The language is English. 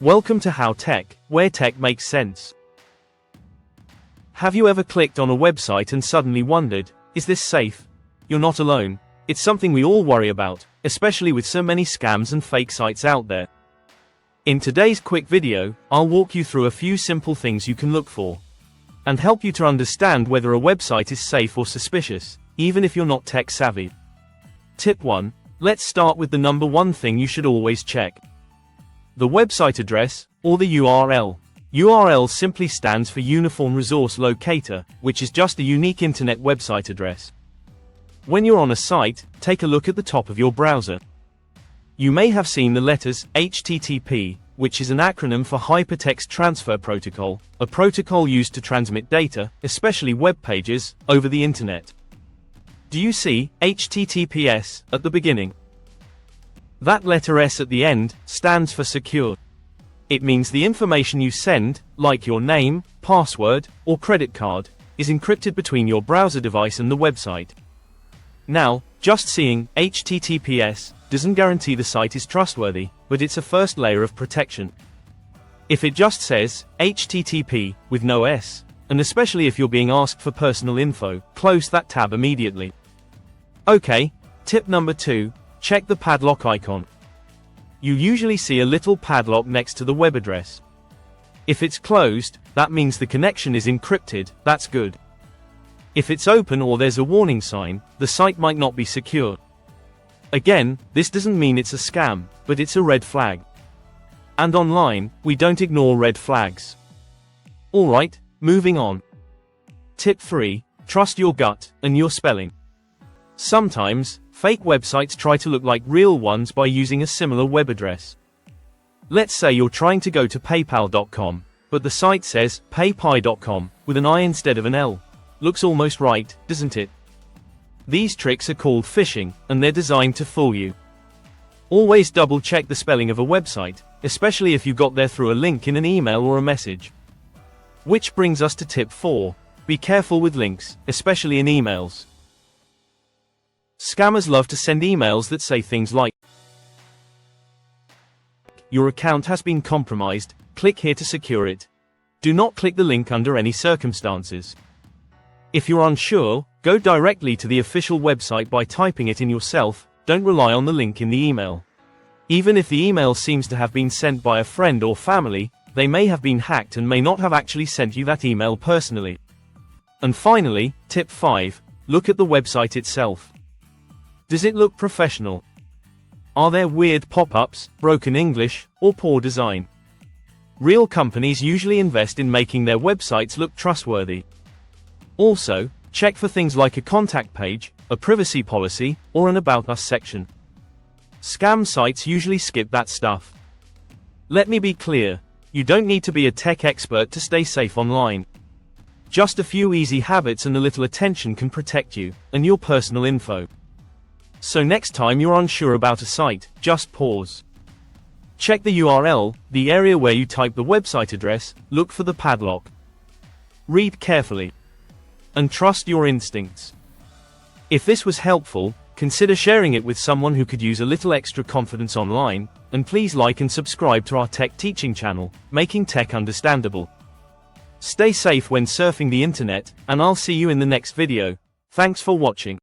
Welcome to HowTech, where tech makes sense. Have you ever clicked on a website and suddenly wondered, is this safe? You're not alone. It's something we all worry about, especially with so many scams and fake sites out there. In today's quick video, I'll walk you through a few simple things you can look for and help you to understand whether a website is safe or suspicious, even if you're not tech savvy. Tip 1. Let's start with the number one thing you should always check. The website address, or the URL. URL simply stands for Uniform Resource Locator, which is just a unique internet website address. When you're on a site, take a look at the top of your browser. You may have seen the letters HTTP, which is an acronym for Hypertext Transfer Protocol, a protocol used to transmit data, especially web pages, over the internet. Do you see HTTPS at the beginning? That letter S at the end stands for secure. It means the information you send, like your name, password, or credit card, is encrypted between your browser device and the website. Now, just seeing HTTPS doesn't guarantee the site is trustworthy, but it's a first layer of protection. If it just says HTTP with no S, and especially if you're being asked for personal info, close that tab immediately. Okay, tip number 2. Check the padlock icon. You usually see a little padlock next to the web address. If it's closed, that means the connection is encrypted. That's good. If it's open or there's a warning sign, the site might not be secure. Again, this doesn't mean it's a scam, but it's a red flag. And online, we don't ignore red flags. Alright, moving on. Tip 3. Trust your gut and your spelling. Sometimes, fake websites try to look like real ones by using a similar web address. Let's say you're trying to go to paypal.com, but the site says paypal.com with an I instead of an L. Looks almost right, doesn't it? These tricks are called phishing, and they're designed to fool you. Always double check the spelling of a website, especially if you got there through a link in an email or a message. Which brings us to tip 4. Be careful with links, especially in emails. Scammers love to send emails that say things like, "Your account has been compromised, click here to secure it." Do not click the link under any circumstances. If you're unsure, go directly to the official website by typing it in yourself. Don't rely on the link in the email. Even if the email seems to have been sent by a friend or family, they may have been hacked and may not have actually sent you that email personally. And finally, tip 5. Look at the website itself. Does it look professional? Are there weird pop-ups, broken English, or poor design? Real companies usually invest in making their websites look trustworthy. Also, check for things like a contact page, a privacy policy, or an About Us section. Scam sites usually skip that stuff. Let me be clear, you don't need to be a tech expert to stay safe online. Just a few easy habits and a little attention can protect you and your personal info. So next time you're unsure about a site, just pause. Check the URL, the area where you type the website address, look for the padlock. Read carefully. And trust your instincts. If this was helpful, consider sharing it with someone who could use a little extra confidence online, and please like and subscribe to our tech teaching channel, making tech understandable. Stay safe when surfing the internet, and I'll see you in the next video. Thanks for watching.